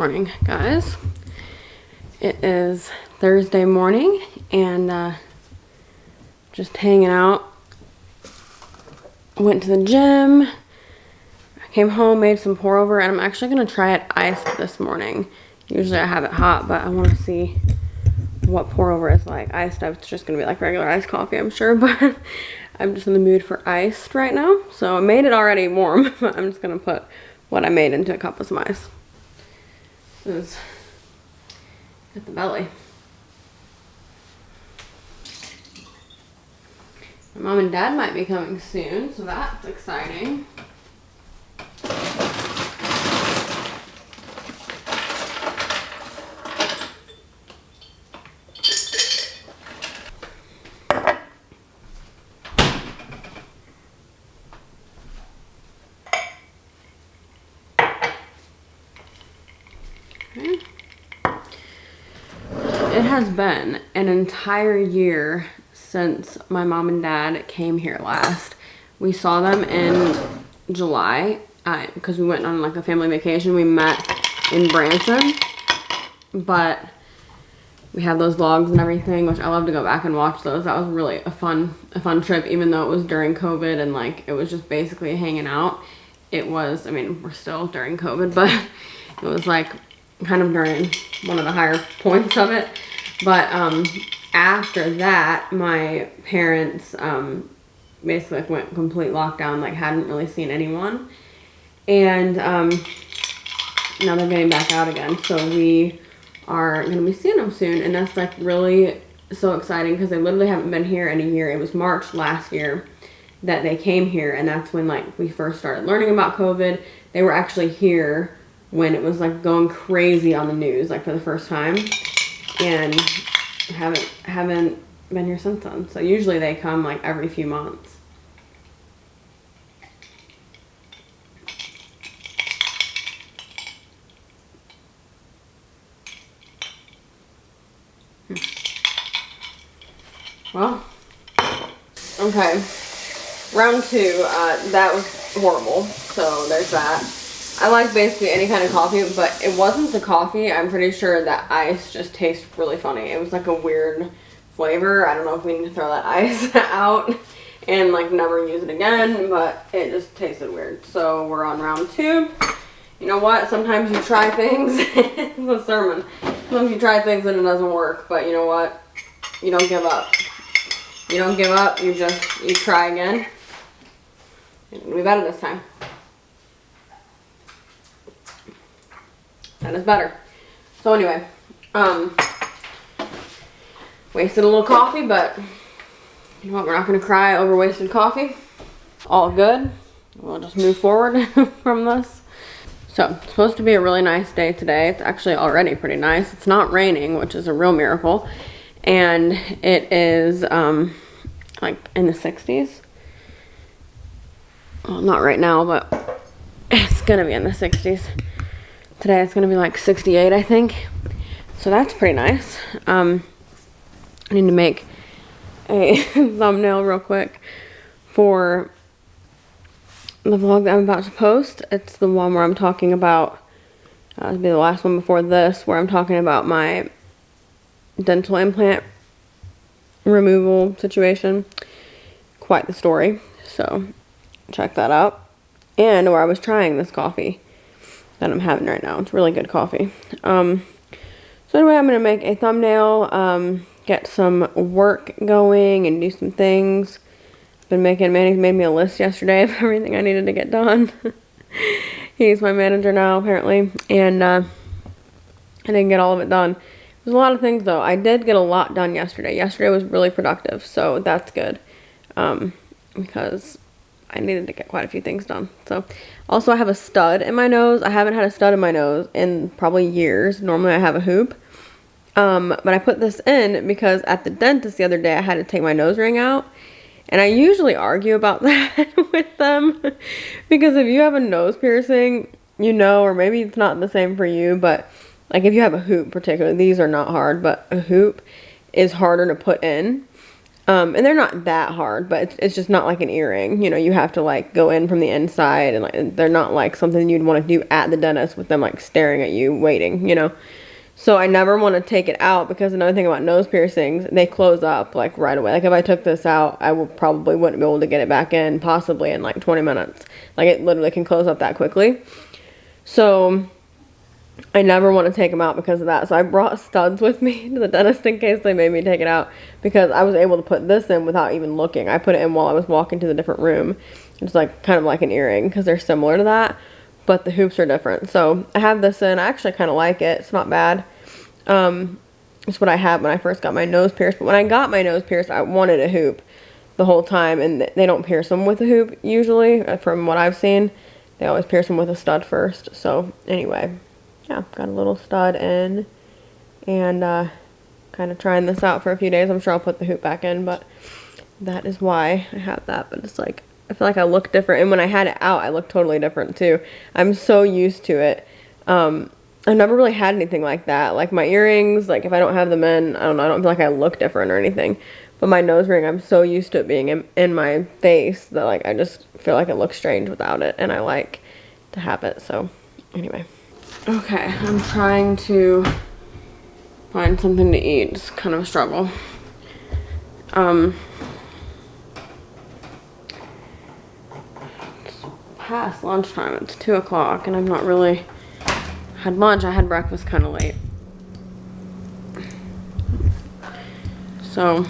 Morning, guys. It is Thursday morning and just hanging out. Went to the gym, came home, made some pour over, and I'm actually gonna try it iced this morning. Usually I have it hot, but I want to see what pour over is like. Iced, it's just gonna be like regular iced coffee, I'm sure, but I'm just in the mood for iced right now. So I made it already warm, but I'm just gonna put what I made into a cup of some ice. This is at the belly. My mom and dad might be coming soon, so that's exciting. Okay. It has been an entire year since my mom and dad came here last. We saw them in July because we went on like a family vacation. We met in Branson, but we have those vlogs and everything, which I love to go back and watch those. That was really a fun trip, even though it was during COVID and like it was just basically hanging out. It was, I mean, we're still during COVID, but it was like kind of during one of the higher points of it. But after that, my parents basically like went complete lockdown, like hadn't really seen anyone. And now they're getting back out again. So we are going to be seeing them soon. And that's like really so exciting because they literally haven't been here in a year. It was March last year that they came here. And that's when like we first started learning about COVID. They were actually here when it was like going crazy on the news, like for the first time. And haven't been here since then. So usually they come like every few months. Well, okay. Round two, that was horrible. So there's that. I like basically any kind of coffee, but it wasn't the coffee. I'm pretty sure that ice just tastes really funny. It was like a weird flavor. I don't know if we need to throw that ice out and like never use it again, but it just tasted weird. So we're on round two. You know what? Sometimes you try things. It's a sermon. Sometimes you try things and it doesn't work, but you know what? You don't give up. You don't give up. You try again. It'll be better this time. That is better. So anyway, wasted a little coffee, but you know what? We're not going to cry over wasted coffee. All good. We'll just move forward from this. So it's supposed to be a really nice day today. It's actually already pretty nice. It's not raining, which is a real miracle. And it is like in the 60s. Well, not right now, but it's going to be in the 60s. Today it's going to be like 68, I think. So that's pretty nice. I need to make a thumbnail real quick for the vlog that I'm about to post. It's the one where I'm talking about, it'll be the last one before this, where I'm talking about my dental implant removal situation. Quite the story. So check that out. And where I was trying this coffee that I'm having right now. It's really good coffee. So anyway, I'm going to make a thumbnail, get some work going and do some things. Manny made me a list yesterday of everything I needed to get done. He's my manager now, apparently. And I didn't get all of it done. There's a lot of things, though. I did get a lot done yesterday. Yesterday was really productive, so that's good. Because I needed to get quite a few things done. So, also I have a stud in my nose. I haven't had a stud in my nose in probably years. Normally I have a hoop. But I put this in because at the dentist the other day I had to take my nose ring out. And I usually argue about that with them. Because if you have a nose piercing, you know, or maybe it's not the same for you, but like if you have a hoop particularly, these are not hard, but a hoop is harder to put in. And they're not that hard, but it's just not like an earring. You know, you have to like go in from the inside, and like they're not like something you'd want to do at the dentist with them like staring at you waiting, you know. So I never want to take it out, because another thing about nose piercings, they close up like right away. Like if I took this out, I probably wouldn't be able to get it back in possibly in like 20 minutes. Like it literally can close up that quickly. So I never want to take them out because of that. So I brought studs with me to the dentist in case they made me take it out, because I was able to put this in without even looking. I put it in while I was walking to the different room. It's like kind of like an earring because they're similar to that, but the hoops are different. So I have this in. I actually kind of like it. It's not bad. It's what I had when I first got my nose pierced. But when I got my nose pierced, I wanted a hoop the whole time, and they don't pierce them with a hoop usually. From what I've seen, they always pierce them with a stud first. So anyway, yeah, got a little stud in, and kind of trying this out for a few days. I'm sure I'll put the hoop back in, but that is why I have that. But it's like, I feel like I look different, and when I had it out, I looked totally different too. I'm so used to it. I've never really had anything like that. Like my earrings, like if I don't have them in, I don't know, I don't feel like I look different or anything. But my nose ring, I'm so used to it being in my face that like I just feel like it looks strange without it, and I like to have it. So anyway. Okay, I'm trying to find something to eat. It's kind of a struggle. It's past lunchtime. It's 2 o'clock, and I've not really had lunch. I had breakfast kind of late. So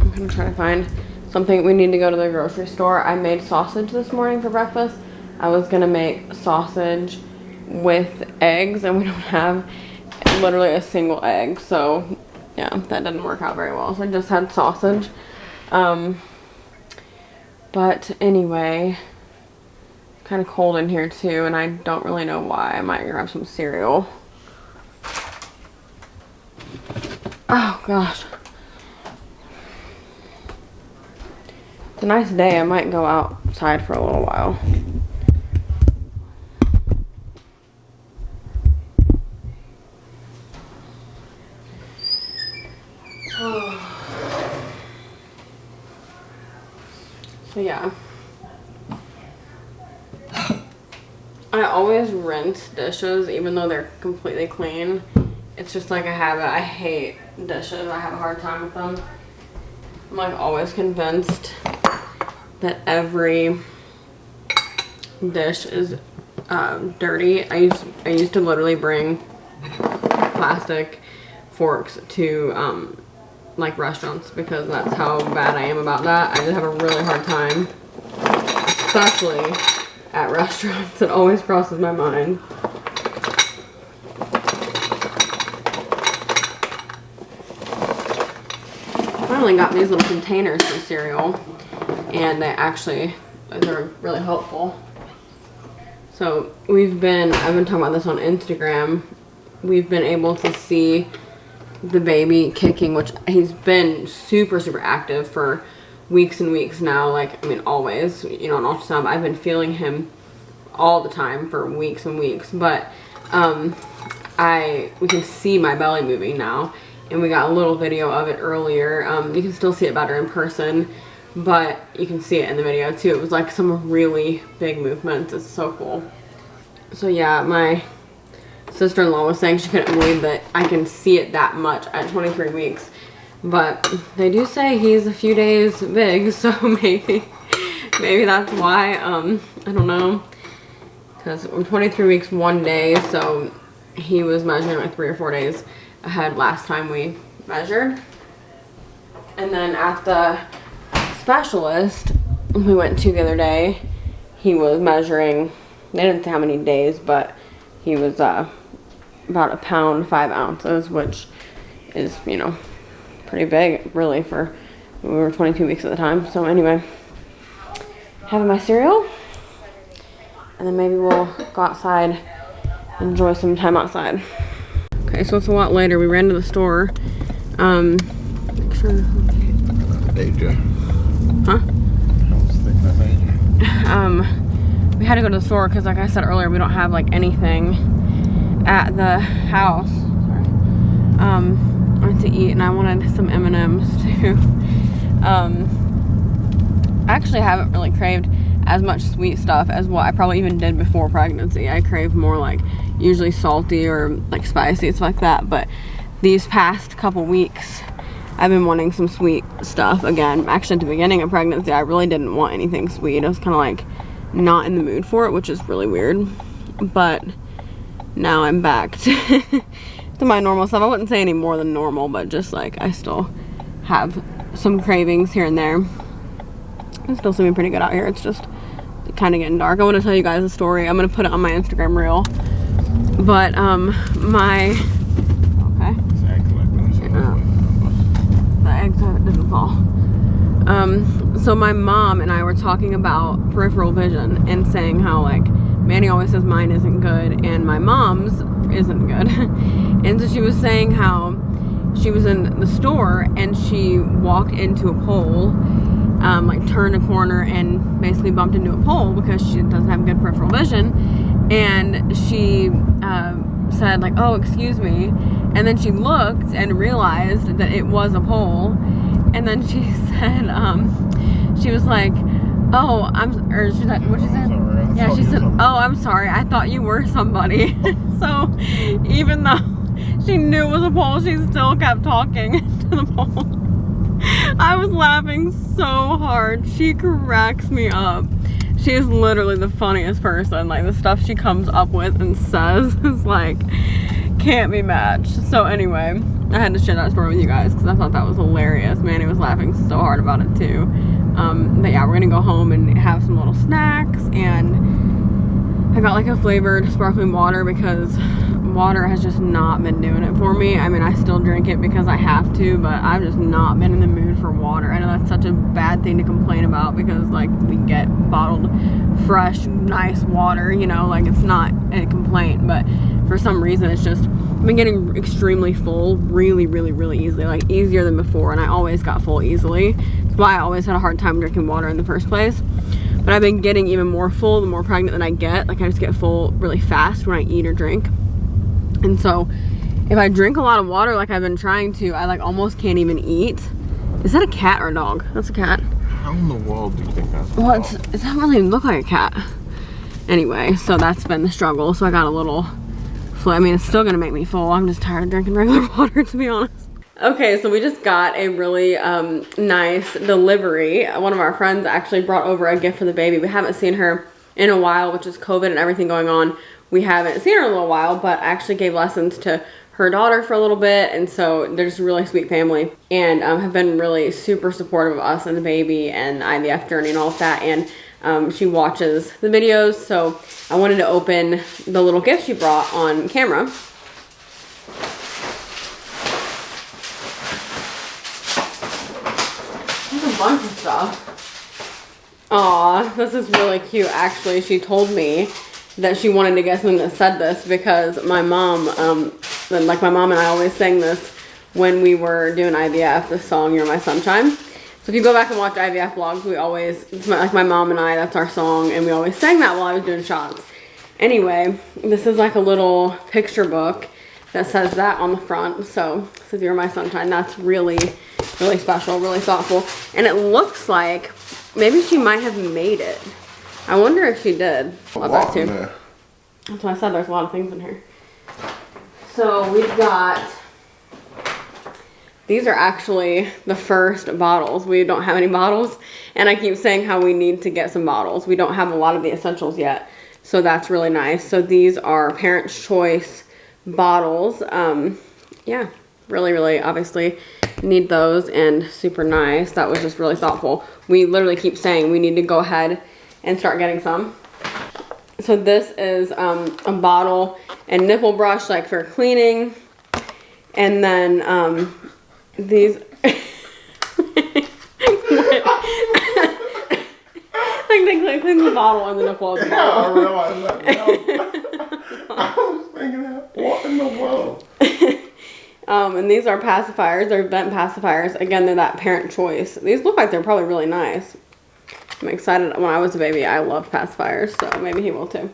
I'm gonna try to find something. We need to go to the grocery store. I made sausage this morning for breakfast. I was gonna make sausage with eggs, and we don't have literally a single egg. So yeah, that didn't work out very well. So I just had sausage. But anyway, kind of cold in here too, and I don't really know why. I might grab some cereal. Oh gosh. It's a nice day. I might go outside for a little while. So yeah. I always rinse dishes even though they're completely clean. It's just like a habit. I hate dishes. I have a hard time with them. I'm like always convinced that every dish is dirty. I used to literally bring plastic forks to like restaurants because that's how bad I am about that. I just have a really hard time, especially at restaurants. It always crosses my mind. I finally got these little containers for cereal, and they're really helpful. So I've been talking about this on Instagram. We've been able to see the baby kicking, which he's been super active for weeks and weeks now. Like, I mean, always, you know, on ultrasound, I've been feeling him all the time for weeks and weeks, but we can see my belly moving now, and we got a little video of it earlier. You can still see it better in person, but you can see it in the video too. It was like some really big movements. It's so cool. So yeah, my sister-in-law was saying she couldn't believe that I can see it that much at 23 weeks. But they do say he's a few days big, so maybe that's why. I don't know. Because I'm 23 weeks 1 day, so he was measuring like 3 or 4 days ahead last time we measured. And then at the specialist we went to the other day, he was measuring, they didn't say how many days, but he was about 1 pound 5 ounces, which is, you know, pretty big really for, we were 22 weeks at the time. So anyway, having my cereal, and then maybe we'll go outside and enjoy some time outside. Okay, so it's a lot later. We ran to the store. Make sure. Deja. Huh? I was thinking of Deja. We had to go to the store because, like I said earlier, we don't have like anything at the house. Sorry. I went to eat, and I wanted some M&Ms too. I actually haven't really craved as much sweet stuff as what I probably even did before pregnancy. I crave more like usually salty or like spicy, it's like that. But these past couple weeks, I've been wanting some sweet stuff again. Actually, at the beginning of pregnancy, I really didn't want anything sweet. I was kind of like not in the mood for it, which is really weird. But now I'm back to my normal stuff. I wouldn't say any more than normal, but just like I still have some cravings here and there. It's still seeming pretty good out here. It's just kind of getting dark. I want to tell you guys a story. I'm going to put it on my Instagram reel. But, okay. The egg didn't fall. So my mom and I were talking about peripheral vision and saying how, like, Manny always says mine isn't good and my mom's isn't good. And so she was saying how she was in the store and she walked into a pole, like turned a corner and basically bumped into a pole because she doesn't have good peripheral vision. And she said like, oh, excuse me. And then she looked and realized that it was a pole. And then she said, she was like, oh, or she's like, what she said? Yeah, she said, oh, I'm sorry. I thought you were somebody. So even though she knew it was a pole, she still kept talking to the pole. I was laughing so hard. She cracks me up. She is literally the funniest person. Like, the stuff she comes up with and says is like, can't be matched. So anyway, I had to share that story with you guys because I thought that was hilarious. Manny was laughing so hard about it too. But yeah, we're gonna go home and have some little snacks, and I got like a flavored sparkling water because water has just not been doing it for me. I mean, I still drink it because I have to, but I've just not been in the mood for water. I know that's such a bad thing to complain about because like we get bottled fresh nice water, you know, like it's not a complaint, but for some reason it's just I've been getting extremely full really easily, like easier than before, and I always got full easily. That's why I always had a hard time drinking water in the first place. But I've been getting even more full the more pregnant that I get. Like I just get full really fast when I eat or drink. And so if I drink a lot of water like I've been trying to, I like almost can't even eat. Is that a cat or a dog? That's a cat. How in the world do you think that's Well, it doesn't really look like a cat. Anyway, so that's been the struggle. So I got a little I mean, it's still gonna make me full. I'm just tired of drinking regular water, to be honest. Okay, so we just got a really nice delivery. One of our friends actually brought over a gift for the baby. We haven't seen her in a while, which is COVID and everything going on. We haven't seen her in a little while, but I actually gave lessons to her daughter for a little bit, and so they're just a really sweet family and have been really super supportive of us and the baby and IVF journey and all of that. And she watches the videos, so I wanted to open the little gift she brought on camera. There's a bunch of stuff. Aw, this is really cute. Actually, she told me that she wanted to get something that said this because my mom, like my mom and I always sang this when we were doing IVF, the song You're My Sunshine. So if you go back and watch IVF vlogs, we always, like my mom and I, that's our song, and we always sang that while I was doing shots. Anyway, this is like a little picture book that says that on the front. So it says You're My Sunshine. That's really special, really thoughtful. And it looks like maybe she might have made it. I wonder if she did. Love that too. That's why I said there's a lot of things in here. So we've got, these are actually the first bottles. We don't have any bottles, and I keep saying how we need to get some bottles. We don't have a lot of the essentials yet, so that's really nice. So these are Parents' Choice bottles. Yeah, really obviously need those, and super nice. That was just really thoughtful. We literally keep saying we need to go ahead and start getting some. So this is a bottle and nipple brush, like for cleaning, and then these like they clean the bottle and the nipple. Yeah, I realized that. I was thinking that. What in the world? And these are pacifiers. They're vent pacifiers. Again, they're that Parents' Choice. These look like they're probably really nice. I'm excited. When I was a baby, I loved pacifiers, so maybe he will too.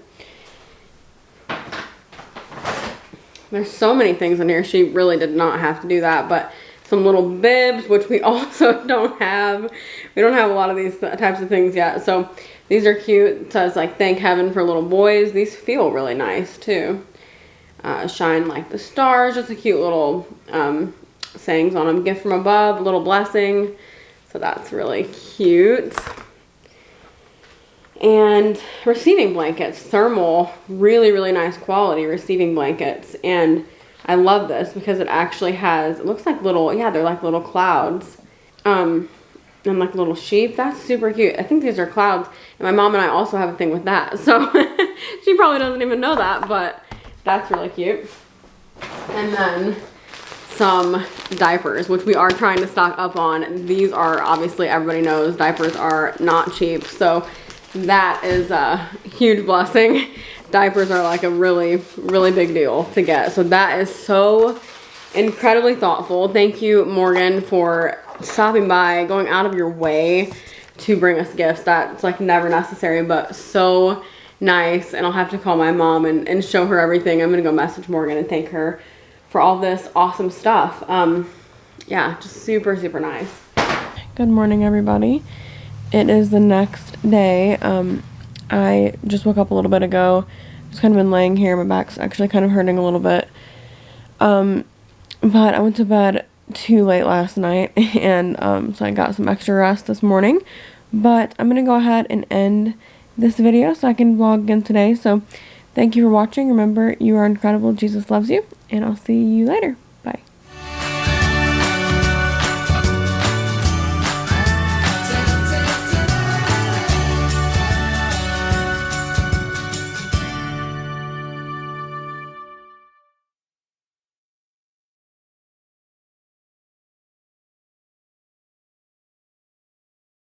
There's so many things in here. She really did not have to do that, but some little bibs, which we also don't have. We don't have a lot of these types of things yet. So these are cute. It says like, thank heaven for little boys. These feel really nice too. Shine like the stars. Just a cute little sayings on them. Gift from above, little blessing. So that's really cute. And receiving blankets, thermal, really, really nice quality receiving blankets. And I love this because it actually has, it looks like little, yeah, they're like little clouds. And like little sheep. That's super cute. I think these are clouds. And my mom and I also have a thing with that. So she probably doesn't even know that, but that's really cute. And then some diapers, which we are trying to stock up on. These are, obviously everybody knows diapers are not cheap. So that is a huge blessing. Diapers are like a really, really big deal to get. So that is so incredibly thoughtful. Thank you, Morgan, for stopping by, going out of your way to bring us gifts. That's like never necessary, but so nice. And I'll have to call my mom and show her everything. I'm gonna go message Morgan and thank her for all this awesome stuff. Yeah, just super, super nice. Good morning, everybody. It is the next day. I just woke up a little bit ago. Just kind of been laying here. My back's actually kind of hurting a little bit. But I went to bed too late last night, and so I got some extra rest this morning. But I'm gonna go ahead and end this video so I can vlog again today. So thank you for watching. Remember, you are incredible. Jesus loves you, and I'll see you later.